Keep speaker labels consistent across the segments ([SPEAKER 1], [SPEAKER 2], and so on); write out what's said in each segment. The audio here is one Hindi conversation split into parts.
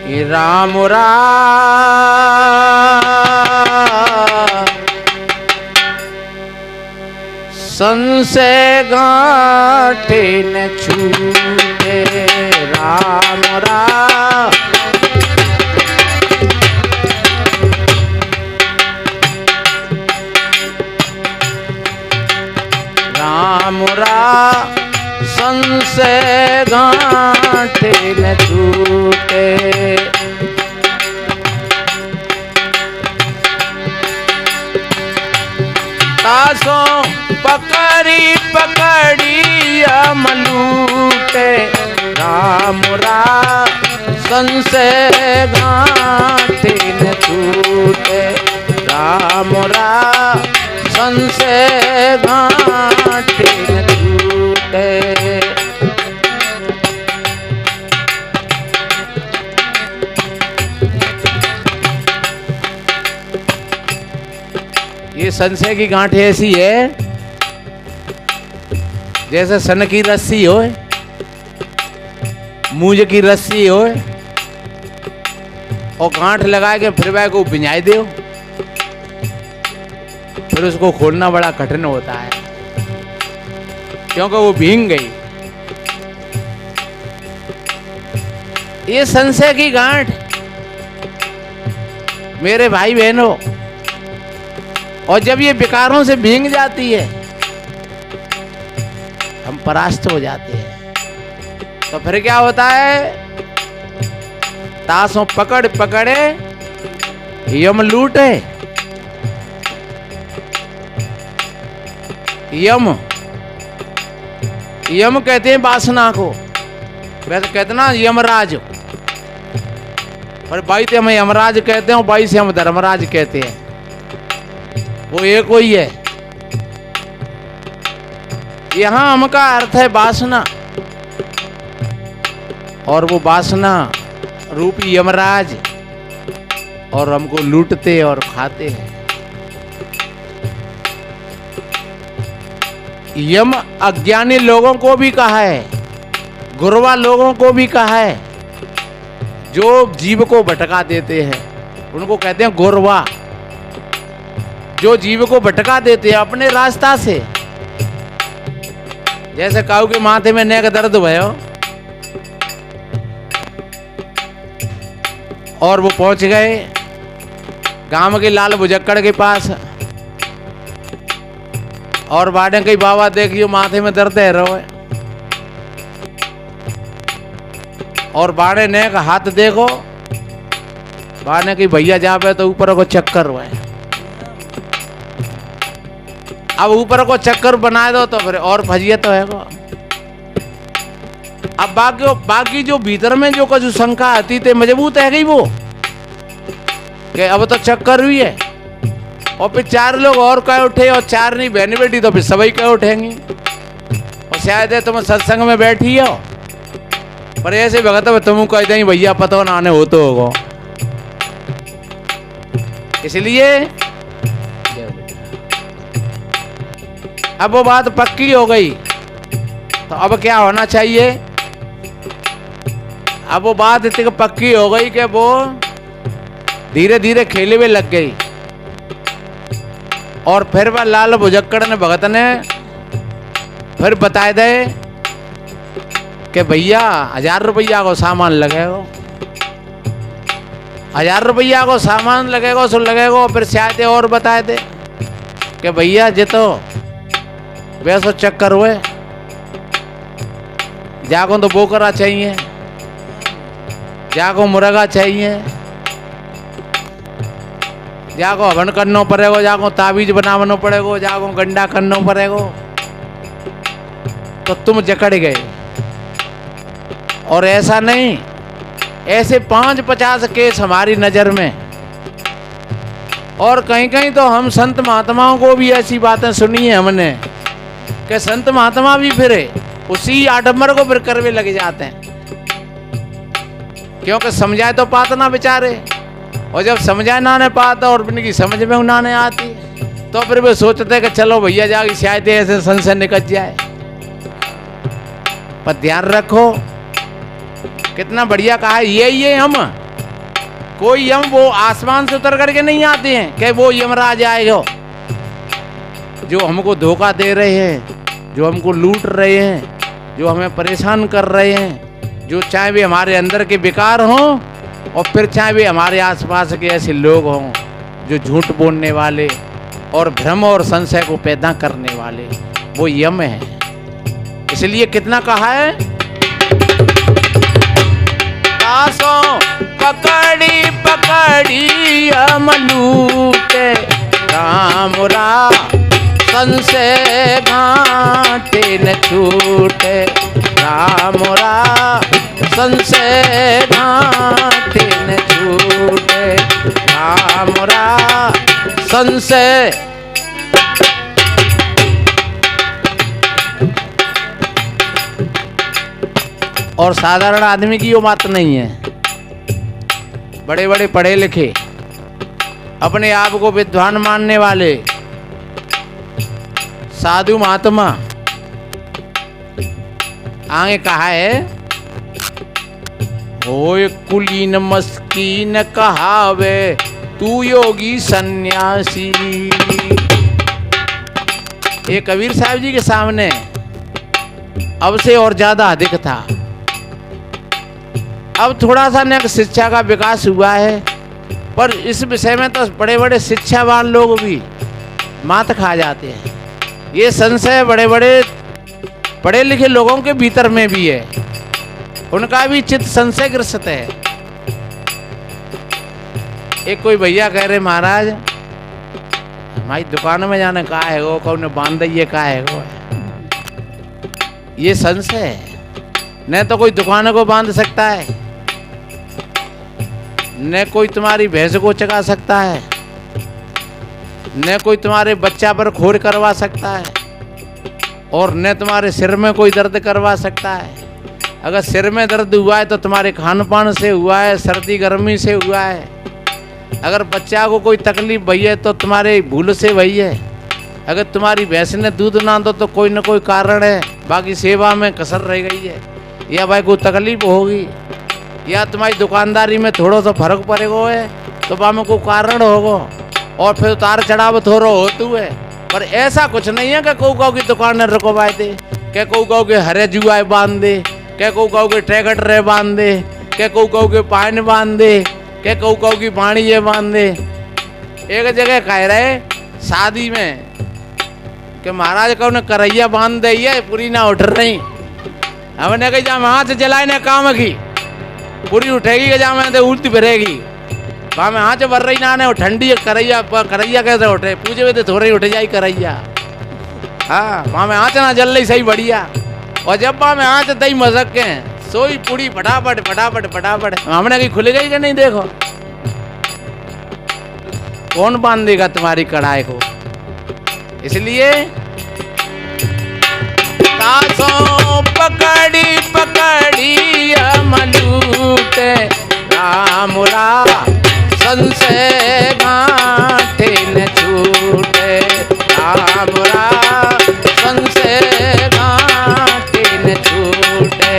[SPEAKER 1] ये राम राम संशय गांठे न छूटे। राम राम राम राम संशय गांठे न छूटे। तासों पकड़ी पकड़ी अमलूटे। राम राम संशय गांठे न छूटे। राम राम संशय गांठे न छूटे। ये संशय की गांठ ऐसी है जैसे सन की रस्सी हो, मूंज की रस्सी हो, और गांठ लगा के फिर वह को भिंजाई दो, फिर उसको खोलना बड़ा कठिन होता है क्योंकि वो भींग गई। ये संशय की गांठ मेरे भाई बहनों, और जब ये विकारों से भींग जाती है हम परास्त हो जाते हैं। तो फिर क्या होता है? तासों पकड़ पकड़े यम लूटे। यम यम कहते हैं वासना को, वैसे कहते ना यमराज, पर भाई से हम यमराज कहते हैं और भाई से हम धर्मराज कहते हैं, वो एक ही है। यहां हम का अर्थ है वासना, और वो वासना रूपी यमराज और हमको लूटते और खाते हैं। यम अज्ञानी लोगों को भी कहा है, गुरवा लोगों को भी कहा है, जो जीव को भटका देते हैं उनको कहते हैं गुरवा। जो जीव को भटका देते हैं अपने रास्ता से, जैसे काऊ के माथे में नेक दर्द भयो और वो पहुंच गए गांव के लाल बुजक्कड़ के पास, और बाड़े कई बाबा देखियो माथे में दर्द है रो, और बाड़े ने का हाथ देखो, बाड़े की भैया जा पे तो ऊपर को चक्कर हुआ है। अब ऊपर को चक्कर बनाए दो तो फिर और फजियत तो है को। अब बाकी जो भीतर में जो कुछ शंका आती थी मजबूत है गई वो कि अब तो चक्कर हुई है, और फिर चार लोग और कह उठे और चार नहीं बहनी बेटी तो फिर सभी कह उठेंगी, और शायद है तुम सत्संग में बैठी हो पर ऐसे भगत तुम कह दें भैया पता ना आने हो तो होगा। इसलिए अब वो बात पक्की हो गई, तो अब क्या होना चाहिए? अब वो बात इतनी पक्की हो गई कि वो धीरे धीरे खेले में लग गई, और फिर वह लाल बुजक्कड़ ने भगत ने फिर बताए दे कि भैया 1000 रुपया को सामान लगेगा, 1000 रुपया को सामान लगेगा सो लगेगा। फिर शायद और बताए दे कि भैया जे तो वैसो चक्कर हुए जाको तो बोकरा चाहिए, जाको मुर्गा चाहिए, जाको हवन करना पड़ेगा, जाको ताबीज बनाना पड़ेगा, जाको गंडा करना पड़ेगा। तो तुम जकड़ गए। और ऐसा नहीं, ऐसे 5-50 केस हमारी नजर में, और कहीं कहीं तो हम संत महात्माओं को भी ऐसी बातें सुनी है हमने कि संत महात्मा भी फिरे उसी आडंबर को फिर करवे लगे जाते हैं, क्योंकि समझाए तो पात ना बेचारे, और जब समझाए ना ने पाता और इनकी समझ में ना ने आती तो फिर वे सोचते कि चलो भैया जाके शायद ऐसे संशय निकल जाए। पर ध्यान रखो कितना बढ़िया कहा है, ये हम कोई यम वो आसमान से उतर करके नहीं आते हैं कि वो यमराज आएगा जो हमको धोखा दे रहे हैं, जो हमको लूट रहे हैं, जो हमें परेशान कर रहे हैं, जो चाहे भी हमारे अंदर के विकार हों और फिर चाहे भी हमारे आसपास के ऐसे लोग हों जो झूठ बोलने वाले और भ्रम और संशय को पैदा करने वाले, वो यम है। इसलिए कितना कहा है, तासों पकड़ी पकड़ी यम लूटे, राम संशय घाटे न छूटे, राम संशय घाटे न छूटे, राम संशय। और साधारण आदमी की वो बात नहीं है। बड़े बड़े पढ़े लिखे, अपने आप को विद्वान मानने वाले साधु महात्मा आगे कहा है, होए कुलीन मस्कीन कहावे तू योगी सन्यासी। ये कबीर साहब जी के सामने अब से और ज्यादा अधिक था। अब थोड़ा सा न शिक्षा का विकास हुआ है, पर इस विषय में तो बड़े बड़े शिक्षावान लोग भी मात खा जाते हैं। ये संशय बड़े बड़े पढ़े लिखे लोगों के भीतर में भी है, उनका भी चित्त संशय ग्रस्त है। एक कोई भैया कह रहे, महाराज हमारी दुकान में जाने का है वो, कौन बांध दिए का है वो। ये संशय है। न तो कोई दुकान को बांध सकता है, न कोई तुम्हारी भैंस को चगा सकता है, न कोई तुम्हारे बच्चा पर खोर करवा सकता है, और न तुम्हारे सिर में कोई दर्द करवा सकता है। अगर सिर में दर्द हुआ है तो तुम्हारे खान पान से हुआ है, सर्दी गर्मी से हुआ है। अगर बच्चा को कोई तकलीफ भई है तो तुम्हारे भूल से भई है। अगर तुम्हारी भैंस ने दूध ना दो तो कोई न कोई कारण है, बाकी सेवा में कसर रह गई है, या भाई कोई तकलीफ होगी, या तुम्हारी दुकानदारी में थोड़ा सा फर्क पड़ेगा है तो वहाँ में कोई कारण होगा, और फिर उतार चढ़ाव थोड़ा होतू है। पर ऐसा कुछ नहीं है कि कऊ की दुकान रुकवाए दे, क्या कऊ के हरे जुआए बांध दे, क्या कऊ के ट्रैक्टर बांध दे, क्या कऊ के पान बांध दे, क्या कऊ की पानी ये बांध दे। एक जगह कह रहे शादी में कि महाराज कौ ने करैया बांध दे है पूरी ना उठ रही। हमने कही जहाँ हाथ जलाए ना काम की पूरी उठेगी, कि जहाँ मैं उल्टी भरेगी वहाँ में हाथ भर रही ना ठंडी करैया कैसे उठे, पूछे हुए तो थोड़ी उठ जाई करैया। हाँ, वहाँ में आँच ना जल रही सही बढ़िया, और जब वहाँ में आँच दही मजक के सोई पूरी फटाफट फटाफट फटाफट। हमने कहीं खुल गई कि नहीं, देखो कौन बांध देगा तुम्हारी कढ़ाई को। इसलिए तासों पकड़ी पकड़ी मलूटे, राम संशय गांठे न छूटे, राम संशय गांठे न छूटे।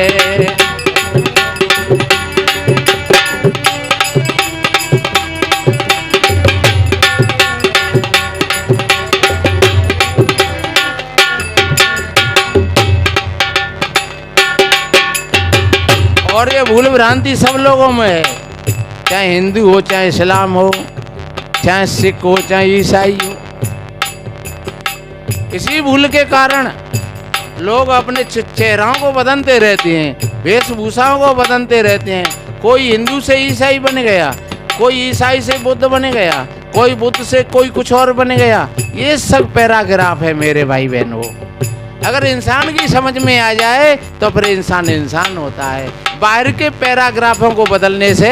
[SPEAKER 1] और ये भूल भ्रांति सब लोगों में है, चाहे हिंदू हो, चाहे इस्लाम हो, चाहे सिख हो, चाहे ईसाई हो। इसी भूल के कारण लोग अपने चेहरों को बदलते रहते हैं, वेशभूषाओं को बदलते रहते हैं। कोई हिंदू से ईसाई बन गया, कोई ईसाई से बुद्ध बन गया, कोई बुद्ध से कोई कुछ और बन गया। ये सब पैराग्राफ है मेरे भाई बहनों। अगर इंसान की समझ में आ जाए तो फिर इंसान इंसान होता है। बाहर के पैराग्राफों को बदलने से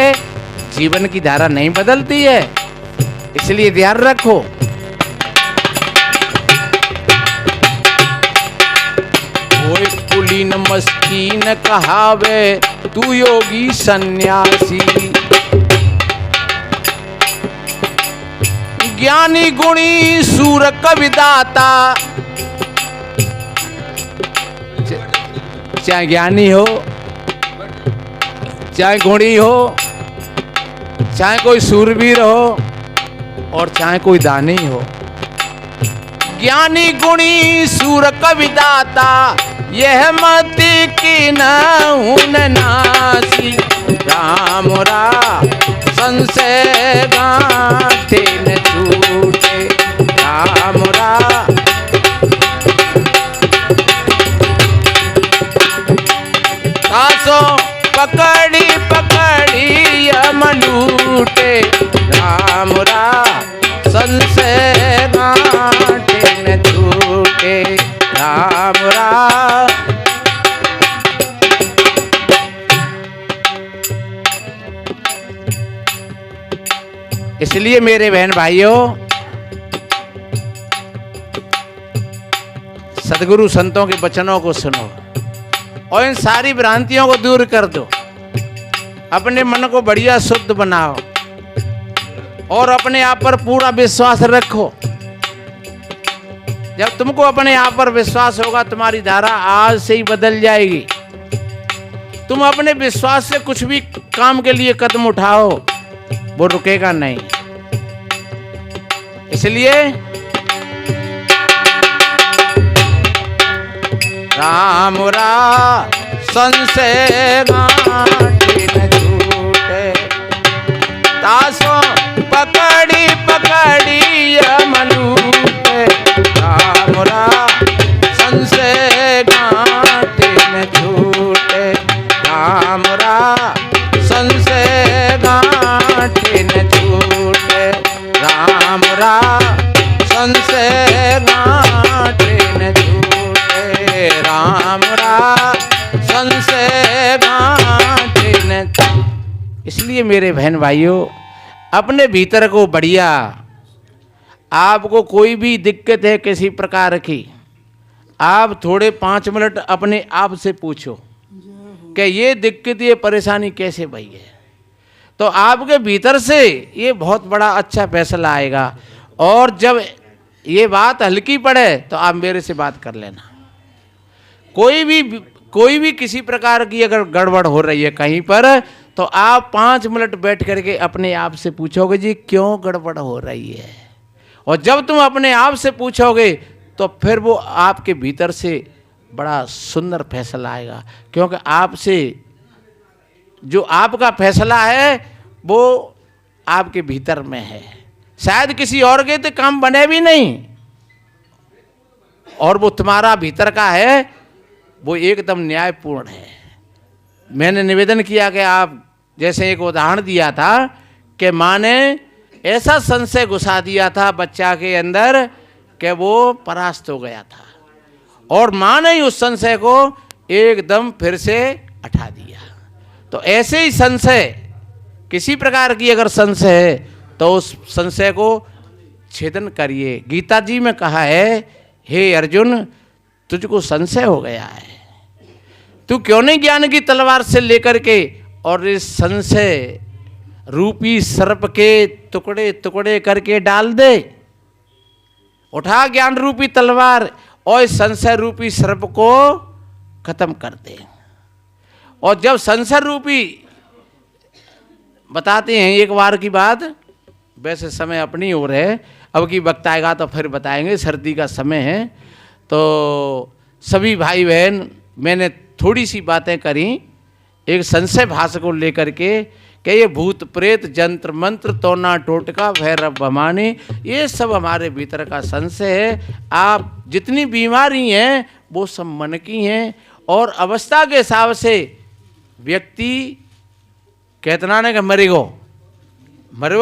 [SPEAKER 1] जीवन की धारा नहीं बदलती है, इसलिए ध्यान रखो। कोई कुलीन मस्कीन कहावे तू योगी सन्यासी, ज्ञानी गुणी सूर कविदाता। चाहे ज्ञानी हो, चाहे गुणी हो, चाहे कोई सूरवीर हो और चाहे कोई दानी हो, ज्ञानी गुणी सूर कविदाता, यह मति की न नासी। राम संशय गांठे न छूटे, राम तासो पकड़ी पकड़ी यम लूटे, राम संशय गांठे न छूटे, राम इसलिए मेरे बहन भाइयों, सदगुरु संतों के वचनों को सुनो और इन सारी भ्रांतियों को दूर कर दो। अपने मन को बढ़िया शुद्ध बनाओ और अपने आप पर पूरा विश्वास रखो। जब तुमको अपने आप पर विश्वास होगा, तुम्हारी धारा आज से ही बदल जाएगी। तुम अपने विश्वास से कुछ भी काम के लिए कदम उठाओ, वो रुकेगा नहीं। इसलिए राम संशय गांठे न छूटे, तासो पकड़ी पकड़ी यम लूटे, राम संशय गांठे न छूटे, राम संशय गांठे न छूटे, राम संशय गांठे न छूटे, राम संशय गांठे न। इसलिए मेरे बहन भाइयों, अपने भीतर को बढ़िया, आपको कोई भी दिक्कत है किसी प्रकार की, आप थोड़े 5 मिनट अपने आप से पूछो कि ये दिक्कत, ये परेशानी कैसे भई है, तो आपके भीतर से ये बहुत बड़ा अच्छा फैसला आएगा। और जब ये बात हल्की पड़े तो आप मेरे से बात कर लेना। कोई भी किसी प्रकार की अगर गड़बड़ हो रही है कहीं पर, तो आप 5 मिनट बैठ करके अपने आप से पूछोगे जी क्यों गड़बड़ हो रही है। और जब तुम अपने आप से पूछोगे तो फिर वो आपके भीतर से बड़ा सुंदर फैसला आएगा, क्योंकि आपसे जो आपका फैसला है वो आपके भीतर में है। शायद किसी और के तो काम बने भी नहीं, और वो तुम्हारा भीतर का है, वो एकदम न्यायपूर्ण है। मैंने निवेदन किया कि आप जैसे एक उदाहरण दिया था कि माँ ने ऐसा संशय घुसा दिया था बच्चा के अंदर कि वो परास्त हो गया था, और माँ ने उस संशय को एकदम फिर से हटा दिया। तो ऐसे ही संशय, किसी प्रकार की अगर संशय है तो उस संशय को छेदन करिए। गीता जी में कहा है, हे अर्जुन तुझको संशय हो गया है, तू क्यों नहीं ज्ञान की तलवार से लेकर के और इस संशय रूपी सर्प के टुकड़े टुकड़े करके डाल दे। उठा ज्ञान रूपी तलवार और इस संशय रूपी सर्प को खत्म कर दे। और जब संशय रूपी, बताते हैं एक बार की बात, वैसे समय अपनी ओर है, अब की वक्त आएगा तो फिर बताएंगे, सर्दी का समय है। तो सभी भाई बहन, मैंने थोड़ी सी बातें करी एक संशय भाषा को लेकर के कि ये भूत प्रेत जंत्र मंत्र तोना टोटका भैरव भमानी, ये सब हमारे भीतर का संशय है। आप जितनी बीमारी हैं वो सब मन की हैं, और अवस्था के हिसाब से व्यक्ति कहतना ने कि मरेगो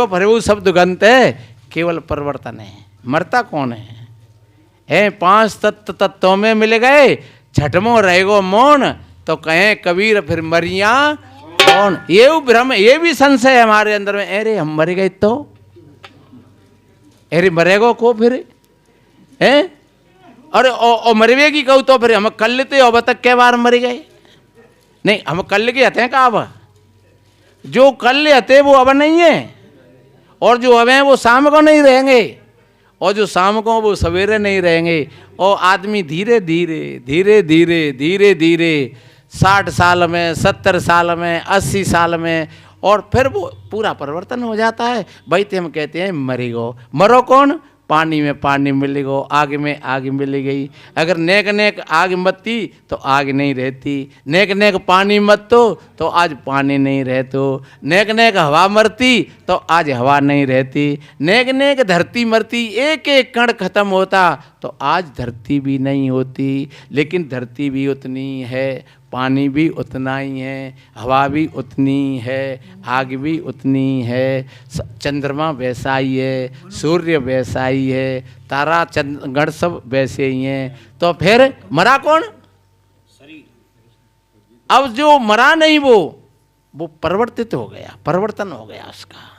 [SPEAKER 1] फरेगो शब्द गंत है, केवल परिवर्तन है, मरता कौन है 5 तत्वों में मिल गए, छठमो रहेगो मौन, तो कहें कबीर फिर मरिया कौन। ये भ्रम, ये भी संशय है हमारे अंदर में, अरे हम मर गए तो, अरे मरेगो को फिर है, अरे ओ मरवे की कहू तो फिर हम कल लेते हो तक के बार मर गए। नहीं, हम कल के हते हैं का, अब जो कल हते वो अब नहीं है, और जो अब हैं वो शाम को नहीं रहेंगे, और जो शाम को वो सवेरे नहीं रहेंगे। और आदमी धीरे धीरे धीरे धीरे धीरे धीरे 60 साल में, 70 साल में, 80 साल में, और फिर वो पूरा परिवर्तन हो जाता है। भाई ते हम कहते हैं मरी गो, मरो कौन? पानी में पानी मिल गो, आग में आग मिल गई। अगर नेक नेक आग मत्ती तो आग नहीं रहती, नेक नेक पानी मत तो आज पानी नहीं रहतो, नेक नेक हवा मरती तो आज हवा नहीं रहती, नेक नेक धरती मरती, एक एक कण खत्म होता तो आज धरती भी नहीं होती। लेकिन धरती भी उतनी है, पानी भी उतना ही है, हवा भी उतनी है, आग भी उतनी है, चंद्रमा वैसा ही है, सूर्य वैसा ही है, तारा गण सब वैसे ही हैं। तो फिर मरा कौन? अब जो मरा नहीं वो परिवर्तित हो गया, परिवर्तन हो गया उसका।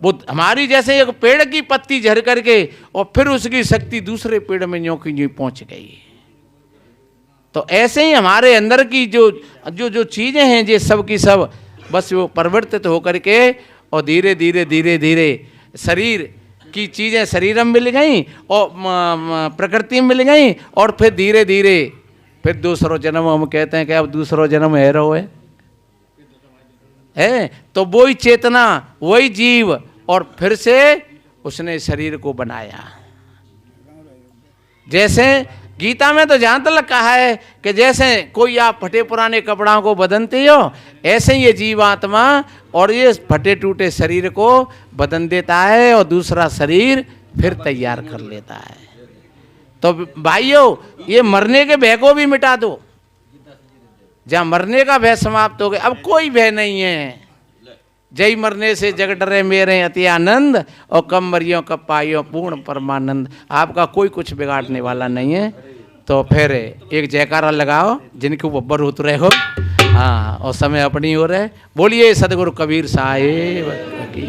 [SPEAKER 1] वो हमारी जैसे एक पेड़ की पत्ती झड़ करके और फिर उसकी शक्ति दूसरे पेड़ में यूं की यूं पहुंच गई। तो ऐसे ही हमारे अंदर की जो जो जो चीजें हैं ये सब की सब बस वो परिवर्तित होकर के और धीरे धीरे धीरे धीरे शरीर की चीजें शरीर में मिल गई और प्रकृति में मिल गई और फिर धीरे धीरे फिर दूसरा जन्म हम कहते हैं कि अब दूसरा जन्म है रहो है तो वही चेतना वही जीव और फिर से उसने शरीर को बनाया। जैसे गीता में तो जहाँ तक कहा है कि जैसे कोई आप फटे पुराने कपड़ों को बदलते हो ऐसे ही ये जीवात्मा और ये फटे टूटे शरीर को बदल देता है और दूसरा शरीर फिर तैयार कर लेता है। तो भाइयों ये मरने के भय को भी मिटा दो। जहाँ मरने का भय समाप्त हो गया अब कोई भय नहीं है। जय मरने से जग डरे मेरे अति आनंद और कम मरियो कब पाइयो पूर्ण परमानंद। आपका कोई कुछ बिगाड़ने वाला नहीं है। तो फिर एक जयकारा लगाओ जिनके ऊपर उतरे हो। हाँ और समय अपनी हो रहे। बोलिए सदगुरु कबीर साहिब की।